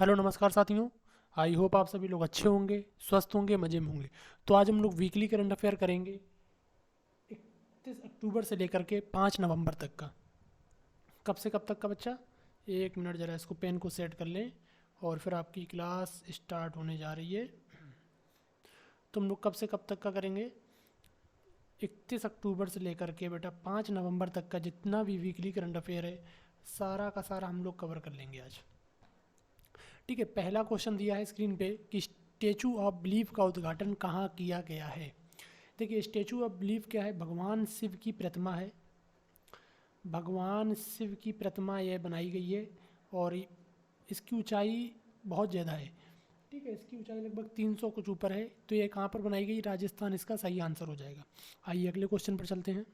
Hello नमस्कार साथियों। I hope आप सभी लोग अच्छे होंगे, स्वस्थ होंगे, मज़े में होंगे। तो आज हम लोग वीकली करंट अफेयर करेंगे 31 अक्टूबर से लेकर के 5 नवंबर तक का। कब से कब तक का बच्चा? एक मिनट ज़रा इसको पेन को सेट कर लें और फिर आपकी क्लास स्टार्ट होने जा रही है। तो हम लोग कब से कब तक का करेंगे? 31 अक्टूबर से लेकर के बेटा 5 नवंबर तक का जितना भी वीकली करंट अफेयर है सारा का सारा हम लोग कवर कर लेंगे आज। ठीक है, पहला क्वेश्चन दिया है स्क्रीन पे कि स्टेचू ऑफ बिलीफ का उद्घाटन कहाँ किया गया है। देखिए, स्टेचू ऑफ बिलीफ क्या है? भगवान शिव की प्रतिमा है। भगवान शिव की प्रतिमा यह बनाई गई है और इसकी ऊंचाई बहुत ज़्यादा है। ठीक है, इसकी ऊंचाई लगभग 300 कुछ ऊपर है। तो ये कहाँ पर बनाई गई? राजस्थान इसका सही आंसर हो जाएगा। आइए अगले क्वेश्चन पर चलते हैं।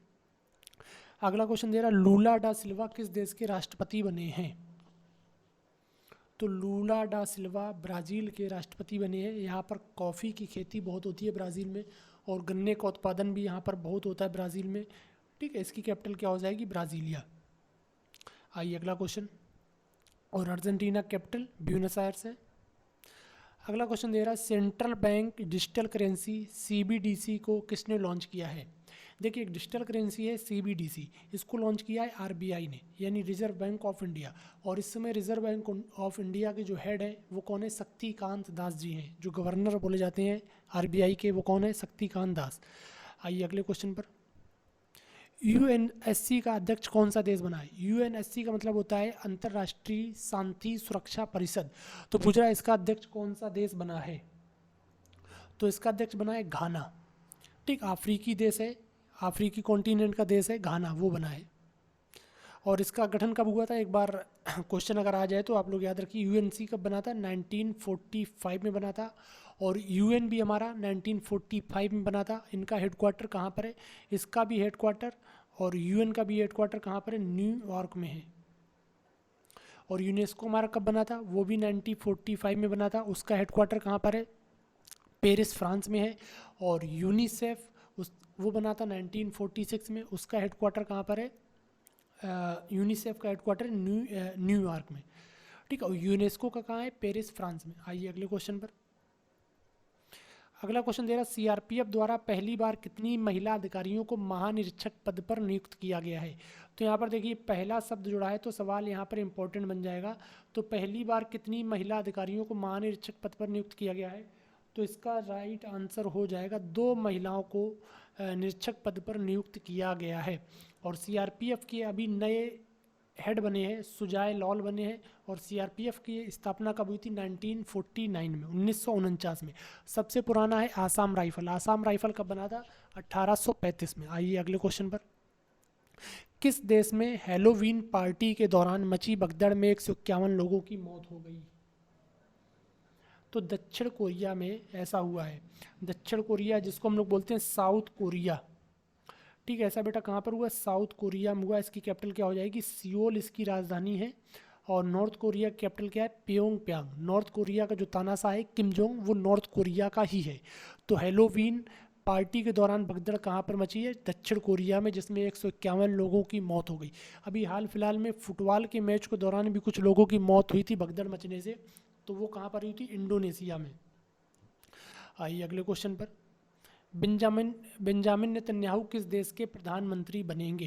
अगला क्वेश्चन दे रहा, लूला डा सिल्वा किस देश के राष्ट्रपति बने हैं? तो लूला डा सिल्वा ब्राज़ील के राष्ट्रपति बने हैं। यहाँ पर कॉफ़ी की खेती बहुत होती है ब्राज़ील में और गन्ने का उत्पादन भी यहाँ पर बहुत होता है ब्राज़ील में। ठीक है, इसकी कैपिटल क्या हो जाएगी? ब्राज़ीलिया। आइए अगला क्वेश्चन। और अर्जेंटीना कैपिटल ब्यूनस आयर्स है। अगला क्वेश्चन दे रहा है, central bank digital currency CBDC को किसने लॉन्च किया है? देखिए, एक डिजिटल करेंसी है सीबीडीसी, इसको लॉन्च किया है आरबीआई ने, यानी रिजर्व बैंक ऑफ इंडिया। और इस समय रिजर्व बैंक ऑफ इंडिया के जो हेड है वो कौन है? शक्तिकांत दास जी हैं। जो गवर्नर बोले जाते हैं आरबीआई के वो कौन है? शक्तिकांत दास। आइए अगले क्वेश्चन पर। यूएनएससी का अध्यक्ष कौन सा देश बना है? यूएनएससी का मतलब होता है अंतर्राष्ट्रीय शांति सुरक्षा परिषद। तो पूछ रहा है इसका अध्यक्ष कौन सा देश बना है? तो इसका अध्यक्ष बना है घाना। ठीक, अफ्रीकी देश है, अफ्रीकी कॉन्टिनेंट का देश है घाना, वो बना है। और इसका गठन कब हुआ था? एक बार क्वेश्चन अगर आ जाए तो आप लोग याद रखिए, यूएनसी कब बना था? 1945 में बना था। और यूएन भी हमारा 1945 में बना था। इनका हेडक्वार्टर कहाँ पर है? इसका भी हेडक्वार्टर और यूएन का भी हेडक्वार्टर कहाँ पर है? न्यूयॉर्क में है। और यूनेस्को हमारा कब बना था? वो भी 1945 में बना था। उसका हेडक्वार्टर कहाँ पर है? पेरिस फ्रांस में है। और यूनिसेफ वो बना था 1946 में। उसका हेडक्वार्टर कहाँ पर है? यूनिसेफ का हेडक्वार्टर न्यूयॉर्क में। ठीक है, और यूनेस्को का कहाँ है? पेरिस फ्रांस में। आइए अगले क्वेश्चन पर। अगला क्वेश्चन दे रहा, सीआरपीएफ द्वारा पहली बार कितनी महिला अधिकारियों को महानिरीक्षक पद पर नियुक्त किया गया है? तो यहाँ पर देखिए, पहला शब्द जुड़ा है तो सवाल यहाँ पर इंपॉर्टेंट बन जाएगा। तो पहली बार कितनी महिला अधिकारियों को महानिरीक्षक पद पर नियुक्त किया गया है? तो इसका राइट आंसर हो जाएगा 2 महिलाओं को निरीक्षक पद पर नियुक्त किया गया है। और सीआरपीएफ के अभी नए हेड बने हैं, सुजाय लॉल बने हैं। और सीआरपीएफ की स्थापना कब हुई थी? 1949 में, 1949 में। सबसे पुराना है आसाम राइफल। आसाम राइफल कब बना था? 1835 में। आइए अगले क्वेश्चन पर। किस देश में हैलोवीन पार्टी के दौरान मची भगदड़ में 151 लोगों की मौत हो गई? तो दक्षिण कोरिया में ऐसा हुआ है। दक्षिण कोरिया जिसको हम लोग बोलते हैं साउथ कोरिया। ठीक है, ऐसा बेटा कहाँ पर हुआ? साउथ कोरिया में हुआ। इसकी कैपिटल क्या हो जाएगी? सियोल इसकी राजधानी है। और नॉर्थ कोरिया की कैपिटल क्या है? प्योंग प्यांग। नॉर्थ कोरिया का जो तानाशाह है किम जोंग, वो नॉर्थ कोरिया का ही है। तो हैलोवीन पार्टी के दौरान भगदड़ कहाँ पर मची है? दक्षिण कोरिया में, जिसमें 151 लोगों की मौत हो गई। अभी हाल फिलहाल में फुटबॉल के मैच के दौरान भी कुछ लोगों की मौत हुई थी भगदड़ मचने से। तो वो कहाँ पर हुई थी? इंडोनेशिया में। आइए अगले क्वेश्चन पर। बेंजामिन बेंजामिन नेतन्याहू किस देश के प्रधानमंत्री बनेंगे?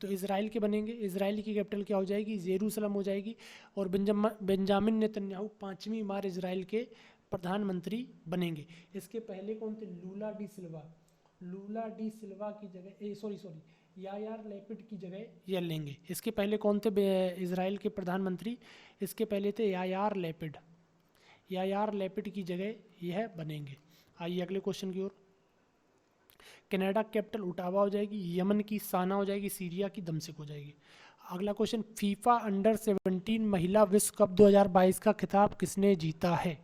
तो इसराइल के बनेंगे। इसराइल की कैपिटल क्या हो जाएगी? जेरूसलम हो जाएगी। और बेंजामिन नेतन्याहू 5वीं बार इसराइल के प्रधानमंत्री बनेंगे। इसके पहले कौन थे? लूला डी सिल्वा। लूला डी सिल्वा की जगह सॉरी यायार लैपिड की जगह यह लेंगे। इसके पहले कौन थे इसराइल के प्रधानमंत्री? इसके पहले थे यायार लैपिड। यायार लैपिड की जगह यह बनेंगे। आइए अगले क्वेश्चन की ओर। कनाडा कैपिटल ओटावा हो जाएगी। यमन की साना हो जाएगी। सीरिया की दमश्क हो जाएगी। अगला क्वेश्चन, फीफा अंडर 17 महिला विश्व कप 2022 का खिताब किसने जीता है?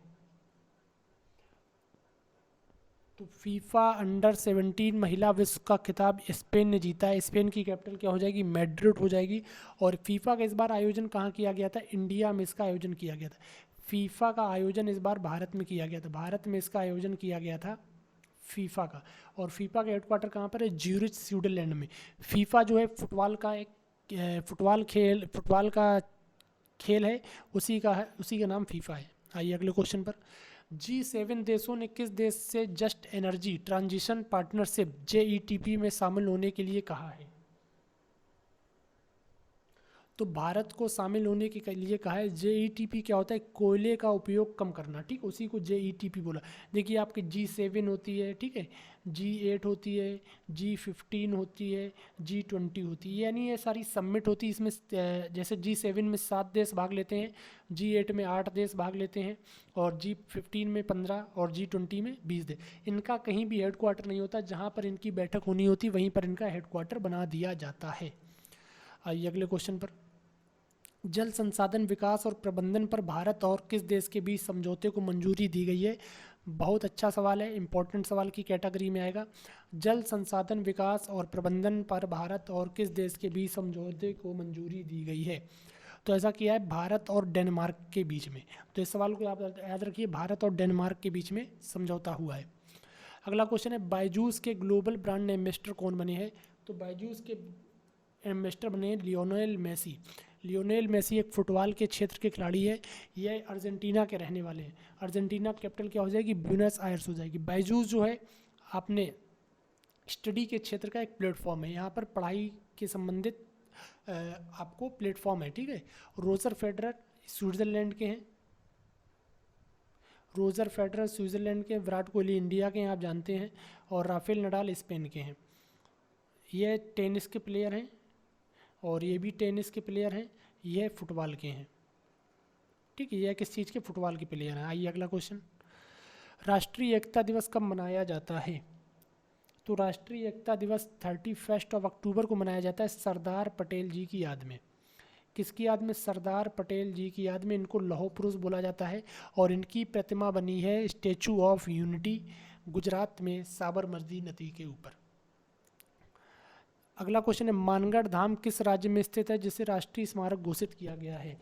तो फीफा अंडर 17 महिला विश्व का खिताब स्पेन ने जीता है। स्पेन की कैपिटल क्या हो जाएगी? मैड्रिड हो जाएगी। और फीफा का इस बार आयोजन कहाँ किया गया था? इंडिया में इसका आयोजन किया गया था। फीफा का आयोजन इस बार भारत में किया गया था। भारत में इसका आयोजन किया गया था फीफा का। और फीफा का हेडक्वार्टर कहाँ पर है? ज्यूरिच स्विट्जरलैंड में। फीफा जो है फुटबॉल का एक फुटबॉल का खेल है, उसी का नाम फीफा है। आइए अगले क्वेश्चन पर। G7 देशों ने किस देश से just energy transition partnership JETP में शामिल होने के लिए कहा है? तो भारत को शामिल होने के लिए कहा है। JETP क्या होता है? कोयले का उपयोग कम करना, ठीक, उसी को JETP बोला। देखिए आपकी G7 होती है, ठीक है, G8 होती है, G15 होती है, G20 होती है, यानी ये सारी सबमिट होती है। इसमें जैसे G7 में 7 देश भाग लेते हैं, G8 में 8 देश भाग लेते हैं, और G15 में 15 और G20 में 20 देश। इनका कहीं भी हेडक्वार्टर नहीं होता, जहाँ पर इनकी बैठक होनी होती वहीं पर इनका हेडक्वार्टर बना दिया जाता है। आइए अगले क्वेश्चन पर। जल संसाधन विकास और प्रबंधन पर भारत और किस देश के बीच समझौते को मंजूरी दी गई है? बहुत अच्छा सवाल है, इंपॉर्टेंट सवाल की कैटेगरी में आएगा। जल संसाधन विकास और प्रबंधन पर भारत और किस देश के बीच समझौते को मंजूरी दी गई है? तो ऐसा किया है भारत और डेनमार्क के बीच में। तो इस सवाल को आप याद रखिए, भारत और डेनमार्क के बीच में समझौता हुआ है। अगला क्वेश्चन है, बायजूस के ग्लोबल ब्रांड एम्बेसडर कौन बने हैं? तो बायजूस के एम्बेसडर बने लियोनेल मेसी। लियोनेल मेसी एक फुटबॉल के क्षेत्र के खिलाड़ी है। ये अर्जेंटीना के रहने वाले हैं। अर्जेंटीना कैपिटल क्या हो जाएगी? ब्यूनस आयर्स हो जाएगी। बायजूस जो है आपने स्टडी के क्षेत्र का एक प्लेटफॉर्म है, यहाँ पर पढ़ाई के संबंधित आपको प्लेटफॉर्म है, ठीक है। रोजर फेडरर स्विट्ज़रलैंड के हैं, रोजर फेडरर स्विट्ज़रलैंड के, विराट कोहली इंडिया के हैं, आप जानते हैं, और राफेल नडाल स्पेन के हैं। ये टेनिस के प्लेयर हैं, और ये भी टेनिस के प्लेयर हैं, ये फुटबॉल के हैं, ठीक है। ये किस चीज़ के? फुटबॉल के प्लेयर हैं। आइए अगला क्वेश्चन। राष्ट्रीय एकता दिवस कब मनाया जाता है? तो राष्ट्रीय एकता दिवस 31 अक्टूबर को मनाया जाता है, सरदार पटेल जी की याद में। किसकी याद में? सरदार पटेल जी की याद में। इनको लौह पुरुष बोला जाता है, और इनकी प्रतिमा बनी है स्टैचू ऑफ यूनिटी, गुजरात में साबरमती नदी के ऊपर। अगला क्वेश्चन है, मानगढ़ धाम किस राज्य में स्थित है जिसे राष्ट्रीय स्मारक घोषित किया गया है?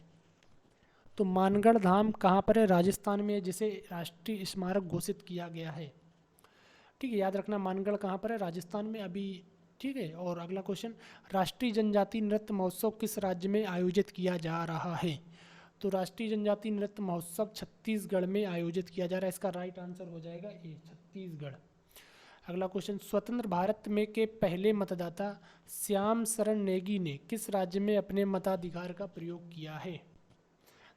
तो मानगढ़ धाम कहाँ पर है? राजस्थान में, जिसे राष्ट्रीय स्मारक घोषित किया गया है, ठीक है। याद रखना मानगढ़ कहाँ पर है? राजस्थान में अभी, ठीक है। और अगला क्वेश्चन, राष्ट्रीय जनजाति नृत्य महोत्सव किस राज्य में आयोजित किया जा रहा है? तो राष्ट्रीय जनजाति नृत्य महोत्सव छत्तीसगढ़ में आयोजित किया जा रहा है। इसका राइट आंसर हो जाएगा ए, छत्तीसगढ़। अगला क्वेश्चन, स्वतंत्र भारत में के पहले मतदाता श्याम शरण नेगी ने किस राज्य में अपने मताधिकार का प्रयोग किया है?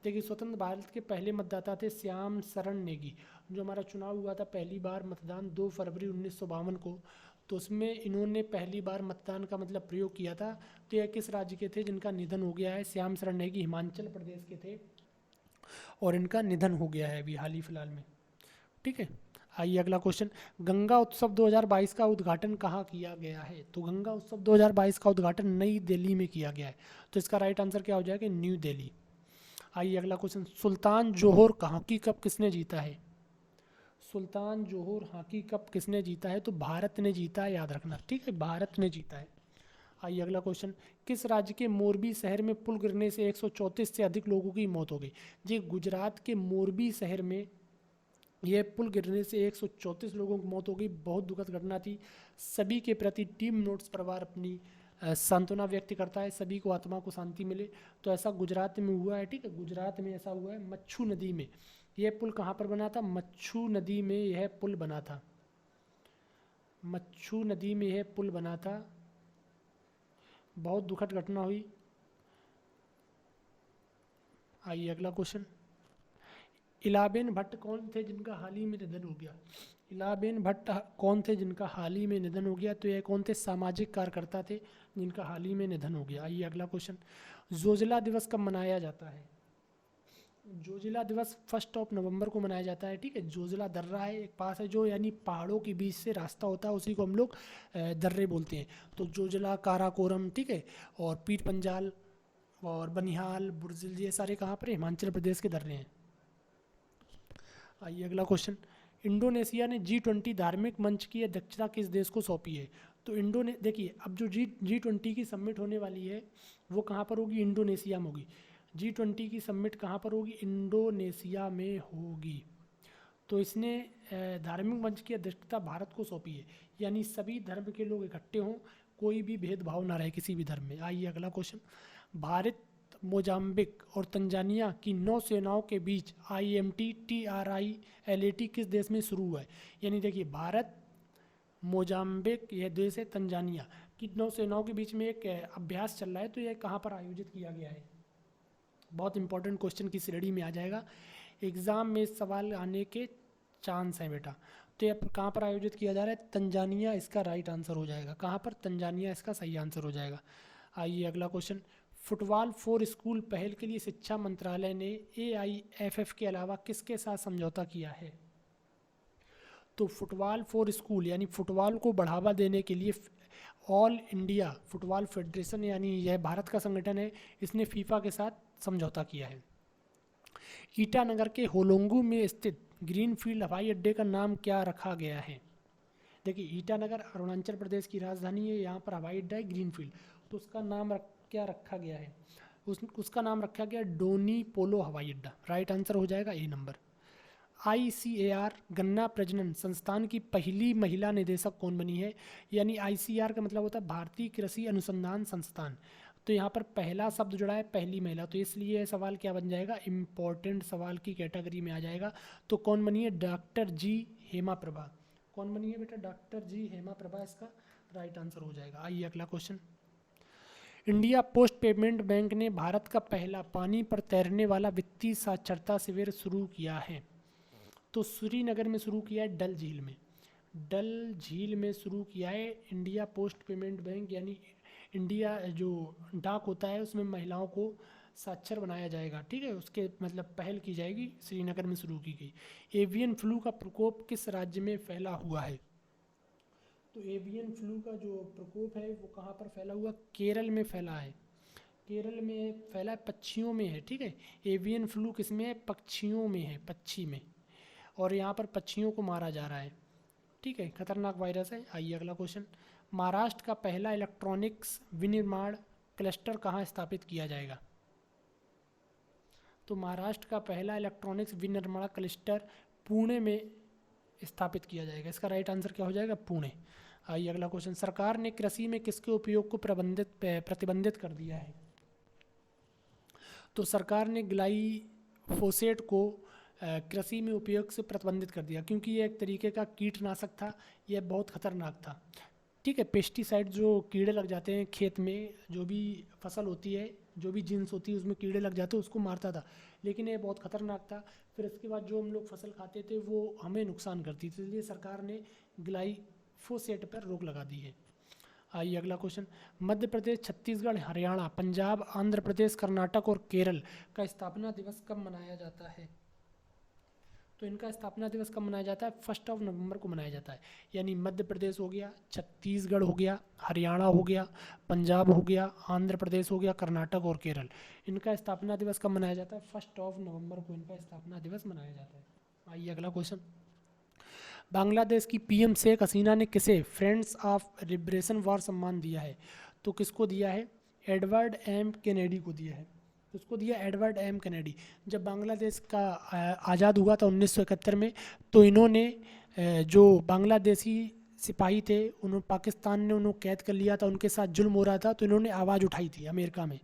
देखिए, स्वतंत्र भारत के पहले मतदाता थे श्याम शरण नेगी। जो हमारा चुनाव हुआ था पहली बार मतदान 2 फरवरी 1952 को, तो उसमें इन्होंने पहली बार मतदान का मतलब प्रयोग किया था। तो यह किस राज्य के थे जिनका निधन हो गया है? श्याम शरण नेगी हिमाचल प्रदेश के थे, और इनका निधन हो गया है अभी हाल ही फिलहाल में, ठीक है। आइए अगला क्वेश्चन, गंगा उत्सव 2022 का उद्घाटन कहाँ किया गया है? तो गंगा उत्सव 2022 का उद्घाटन नई दिल्ली में किया गया है। तो इसका राइट आंसर क्या हो जाएगा? न्यू दिल्ली। आइए अगला क्वेश्चन, सुल्तान जोहोर हॉकी कप किसने जीता है? सुल्तान जोहोर हॉकी कप किसने जीता है? तो भारत ने जीता है, याद रखना, ठीक है, भारत ने जीता है। आइए अगला क्वेश्चन, किस राज्य के मोरबी शहर में पुल गिरने से 134 से अधिक लोगों की मौत हो गई? जी, गुजरात के मोरबी शहर में यह पुल गिरने से 134 लोगों की मौत हो गई। बहुत दुखद घटना थी। सभी के प्रति टीम नोट्स परिवार अपनी सांत्वना व्यक्त करता है, सभी को आत्मा को शांति मिले। तो ऐसा गुजरात में हुआ है, ठीक है, गुजरात में ऐसा हुआ है। मच्छू नदी में यह पुल कहाँ पर बना था? मच्छू नदी में यह पुल बना था, मच्छू नदी में यह पुल बना था। बहुत दुखद घटना हुई। आइए अगला क्वेश्चन, इलाबेन भट्ट कौन थे जिनका हाल ही में निधन हो गया? इलाबेन भट्ट कौन थे जिनका हाल ही में निधन हो गया? तो ये कौन थे? सामाजिक कार्यकर्ता थे जिनका हाल ही में निधन हो गया। आइए अगला क्वेश्चन, जोजिला दिवस कब मनाया जाता है? जोजिला दिवस 1 नवंबर को मनाया जाता है, ठीक है। जोजिला दर्रा है एक पास है, जो यानी पहाड़ों के बीच से रास्ता होता है, उसी को हम लोग दर्रे बोलते हैं। तो जोजिला, काराकोरम, ठीक है, और पीर पंजाल और बनिहाल, बुर्जिल, ये सारे कहाँ पर? हिमाचल प्रदेश के दर्रे हैं। आइए अगला क्वेश्चन, इंडोनेशिया ने G20 धार्मिक मंच की अध्यक्षता किस देश को सौंपी है? तो देखिए, अब जो G20 की समिट होने वाली है वो कहाँ पर होगी? इंडोनेशिया में होगी। G20 की समिट कहाँ पर होगी? इंडोनेशिया में होगी। तो इसने धार्मिक मंच की अध्यक्षता भारत को सौंपी है, यानी सभी धर्म के लोग इकट्ठे हों, कोई भी भेदभाव ना रहे किसी भी धर्म में। आइए अगला क्वेश्चन, मोजाम्बिक और तंजानिया की नौसेनाओं के बीच IMT-TRILAT किस देश में शुरू हुआ है? यानी देखिए, भारत, मोजाम्बिक, यह देश है तंजानिया की नौसेनाओं के बीच में एक अभ्यास चल रहा है, तो यह कहाँ पर आयोजित किया गया है? बहुत इंपॉर्टेंट क्वेश्चन की श्रेणी में आ जाएगा, एग्जाम में इस सवाल आने के चांस हैं बेटा। तो यह कहाँ पर आयोजित किया जा रहा है? तंजानिया इसका राइट आंसर हो जाएगा। कहाँ पर? तंजानिया इसका सही आंसर हो जाएगा। आइए अगला क्वेश्चन, फुटबॉल फॉर स्कूल पहल के लिए शिक्षा मंत्रालय ने AIFF के अलावा किसके साथ समझौता किया है? तो फुटबॉल फॉर स्कूल यानी फुटबॉल को बढ़ावा देने के लिए ऑल इंडिया फुटबॉल फेडरेशन यानी यह भारत का संगठन है, इसने फीफा के साथ समझौता किया है। ईटानगर के होलोंगू में स्थित ग्रीनफील्ड हवाई अड्डे का नाम क्या रखा गया है? देखिए, ईटानगर अरुणाचल प्रदेश की राजधानी है, यहाँ पर हवाई अड्डा है ग्रीनफील्ड, तो उसका नाम क्या रखा गया है? उसका नाम रखा गया डोनी पोलो हवाई अड्डा। राइट आंसर हो जाएगा ए नंबर। ICAR गन्ना प्रजनन संस्थान की पहली महिला निदेशक कौन बनी है? यानी ICAR का मतलब होता है भारतीय कृषि अनुसंधान संस्थान, तो यहाँ पर पहला शब्द जुड़ा है पहली महिला, तो इसलिए यह सवाल क्या बन जाएगा? इम्पोर्टेंट सवाल की कैटेगरी में आ जाएगा। तो कौन बनी है? डॉक्टर जी हेमा प्रभा। कौन बनी है बेटा? डॉक्टर जी हेमा प्रभा इसका राइट आंसर हो जाएगा। आइए अगला question, India post payment bank ने भारत का पहला पानी पर तैरने वाला वित्तीय साक्षरता शिविर शुरू किया है, तो श्रीनगर में शुरू किया है, डल झील में। डल झील में शुरू किया है इंडिया पोस्ट पेमेंट बैंक, यानी इंडिया जो डाक होता है उसमें महिलाओं को साक्षर बनाया जाएगा, ठीक है, उसके मतलब पहल की जाएगी, श्रीनगर में शुरू की गई। एवियन फ्लू का प्रकोप किस राज्य में फैला हुआ है? तो एवियन फ्लू का जो प्रकोप है वो कहाँ पर फैला हुआ? केरल में फैला है। केरल में फैला है, पक्षियों में है, ठीक है। एवियन फ्लू किस में है? पक्षियों में है, पक्षी में, और यहाँ पर पक्षियों को मारा जा रहा है, ठीक है, खतरनाक वायरस है। आइए अगला क्वेश्चन, महाराष्ट्र का पहला इलेक्ट्रॉनिक्स विनिर्माण क्लस्टर कहाँ स्थापित किया जाएगा? तो महाराष्ट्र का पहला इलेक्ट्रॉनिक्स विनिर्माण क्लस्टर पुणे में स्थापित किया जाएगा। इसका राइट आंसर क्या हो जाएगा? पुणे। आइए अगला क्वेश्चन, सरकार ने कृषि में किसके उपयोग को प्रतिबंधित कर दिया है? तो सरकार ने ग्लाइफोसेट को कृषि में उपयोग से प्रतिबंधित कर दिया, क्योंकि यह एक तरीके का कीटनाशक था, यह बहुत खतरनाक था, ठीक है। पेस्टिसाइड जो कीड़े लग जाते हैं खेत में, जो भी फसल होती है, जो भी जीन्स होती है उसमें कीड़े लग जाते हैं, उसको मारता था, लेकिन ये बहुत खतरनाक था। फिर इसके बाद जो हम लोग फसल खाते थे वो हमें नुकसान करती थी, इसलिए सरकार ने ग्लाइफोसेट पर रोक लगा दी है। आइए अगला क्वेश्चन, मध्य प्रदेश, छत्तीसगढ़, हरियाणा, पंजाब, आंध्र प्रदेश, कर्नाटक और केरल का स्थापना दिवस कब मनाया जाता है? तो इनका स्थापना दिवस कब मनाया जाता है? 1 नवंबर को मनाया जाता है। यानी मध्य प्रदेश हो गया, छत्तीसगढ़ हो गया, हरियाणा हो गया, पंजाब हो गया, आंध्र प्रदेश हो गया, कर्नाटक और केरल, इनका स्थापना दिवस कब मनाया जाता है? 1 नवंबर को इनका स्थापना दिवस मनाया जाता है। आइए अगला क्वेश्चन, बांग्लादेश की PM शेख हसीना ने किसे फ्रेंड्स ऑफ लिबरेशन वॉर सम्मान दिया है? तो किसको दिया है? एडवर्ड M कैनेडी को दिया है। उसको दिया एडवर्ड M कैनेडी। जब बांग्लादेश का आज़ाद हुआ था 1971 में, तो इन्होंने जो बांग्लादेशी सिपाही थे, उन्होंने पाकिस्तान ने उन्हें कैद कर लिया था, उनके साथ जुल्म हो रहा था, तो इन्होंने आवाज़ उठाई थी अमेरिका में।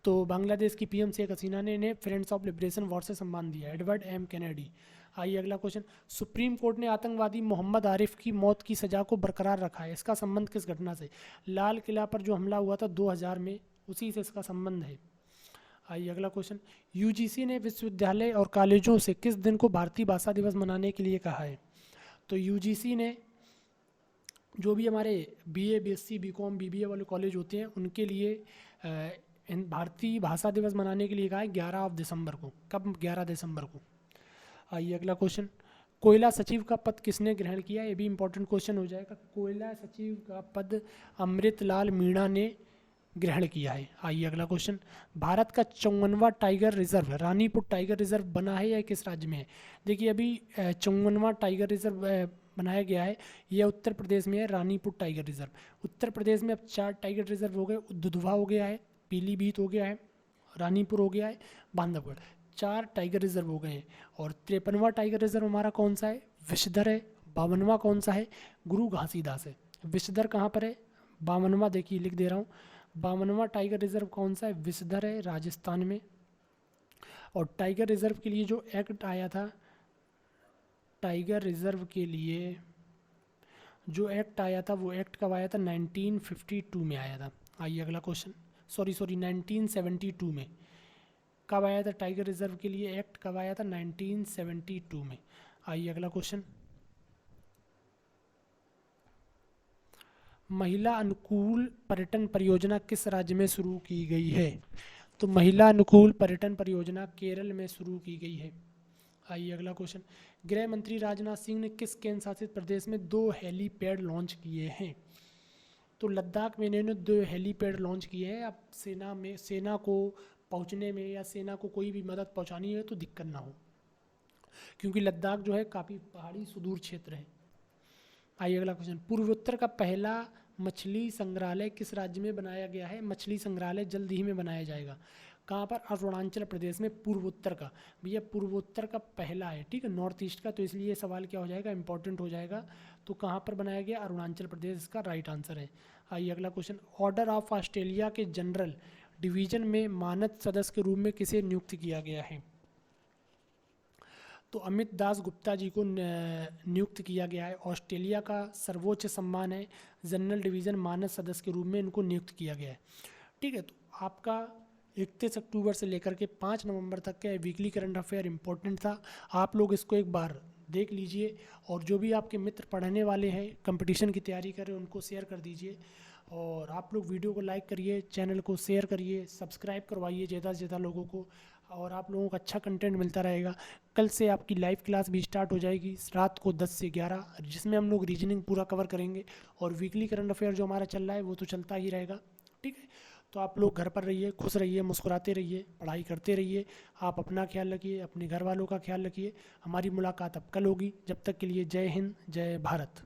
तो बांग्लादेश की PM शेख हसीना ने इन्हें फ्रेंड्स ऑफ लिबरेशन वॉर से सम्मान दिया, एडवर्ड M कैनेडी। आइए अगला क्वेश्चन, सुप्रीम कोर्ट ने आतंकवादी मोहम्मद आरिफ की मौत की सज़ा को बरकरार रखा है, इसका संबंध किस घटना से? लाल किला पर जो हमला हुआ था 2000 में, उसी से इसका संबंध है। आइए अगला क्वेश्चन, UGC ने विश्वविद्यालय और कॉलेजों से किस दिन को भारतीय भाषा दिवस मनाने के लिए कहा है? तो UGC ने जो भी हमारे BA, BSc, BCom, BBA वाले कॉलेज होते हैं उनके लिए भारतीय भाषा दिवस मनाने के लिए कहा है 11 दिसंबर को। कब? 11 दिसंबर को। आइए अगला क्वेश्चन, कोयला सचिव का पद किसने ग्रहण किया? ये भी इंपॉर्टेंट क्वेश्चन हो जाएगा। कोयला सचिव का पद अमृतलाल मीणा ने ग्रहण किया है। आइए अगला क्वेश्चन, भारत का 54वां tiger reserve Ranipur tiger reserve बना है या किस राज्य में है? देखिए, अभी 54वां टाइगर रिजर्व बनाया गया है, यह उत्तर प्रदेश में है, रानीपुर टाइगर रिजर्व। उत्तर प्रदेश में अब 4 टाइगर रिजर्व हो गए, दुधवा हो गया है, पीलीभीत हो गया है, रानीपुर हो गया है, बांधवगढ़, 4 टाइगर रिजर्व हो गए हैं। और 53वां टाइगर रिजर्व हमारा कौन सा है? विषधर है। 52वां कौन सा है? गुरु घासीदास है। विषधर कहाँ पर है? 52वां देखिए लिख दे रहा हूँ, 52वां टाइगर रिजर्व कौन सा है? विसधर है, राजस्थान में। और टाइगर रिजर्व के लिए जो एक्ट आया था, टाइगर रिजर्व के लिए जो एक्ट आया था, वो एक्ट कब आया था? 1952 में आया था। आइए अगला क्वेश्चन। सॉरी 1972 में। कब आया था टाइगर रिजर्व के लिए एक्ट? कब आया था? 1972 में। आइए अगला क्वेश्चन। महिला अनुकूल पर्यटन परियोजना किस राज्य में शुरू की गई है? तो महिला अनुकूल पर्यटन परियोजना केरल में शुरू की गई है। आइए अगला क्वेश्चन। गृह मंत्री राजनाथ सिंह ने किस केंद्र शासित प्रदेश में 2 हेलीपैड लॉन्च किए हैं? तो लद्दाख में इन्होंने 2 हेलीपैड लॉन्च किए हैं। अब सेना को पहुंचने में या सेना को कोई भी मदद पहुंचानी है तो दिक्कत ना हो, क्योंकि लद्दाख जो है काफ़ी पहाड़ी सुदूर क्षेत्र है। आइए अगला क्वेश्चन। पूर्वोत्तर का पहला मछली संग्रहालय किस राज्य में बनाया गया है? मछली संग्रहालय जल्द ही में बनाया जाएगा। कहाँ पर? अरुणाचल प्रदेश में। पूर्वोत्तर का, भैया पूर्वोत्तर का पहला है, ठीक है, नॉर्थ ईस्ट का, तो इसलिए ये सवाल क्या हो जाएगा? इंपॉर्टेंट हो जाएगा। तो कहाँ पर बनाया गया? अरुणाचल प्रदेश इसका राइट आंसर है। आइए अगला क्वेश्चन। ऑर्डर ऑफ ऑस्ट्रेलिया के जनरल डिवीजन में मानद सदस्य के रूप में किसे नियुक्त किया गया है? तो अमित दास गुप्ता जी को नियुक्त किया गया है। ऑस्ट्रेलिया का सर्वोच्च सम्मान है जनरल डिवीज़न, मानद सदस्य के रूप में इनको नियुक्त किया गया है, ठीक है। तो आपका 31 अक्टूबर से लेकर के 5 नवंबर तक का वीकली करंट अफेयर इंपॉर्टेंट था। आप लोग इसको एक बार देख लीजिए, और जो भी आपके मित्र पढ़ने वाले हैं, कंपटीशन की तैयारी कर रहे हैं, उनको शेयर कर दीजिए। और आप लोग वीडियो को लाइक करिए, चैनल को शेयर करिए, सब्सक्राइब करवाइए ज़्यादा से ज़्यादा लोगों को, और आप लोगों को अच्छा कंटेंट मिलता रहेगा। कल से आपकी लाइव क्लास भी स्टार्ट हो जाएगी रात को 10 से 11, जिसमें हम लोग रीजनिंग पूरा कवर करेंगे, और वीकली करंट अफेयर जो हमारा चल रहा है वो तो चलता ही रहेगा, ठीक है। तो आप लोग घर पर रहिए, खुश रहिए, मुस्कुराते रहिए, पढ़ाई करते रहिए। आप अपना ख्याल रखिए, अपने घर वालों का ख्याल रखिए। हमारी मुलाकात अब कल होगी। जब तक के लिए जय हिंद, जय भारत।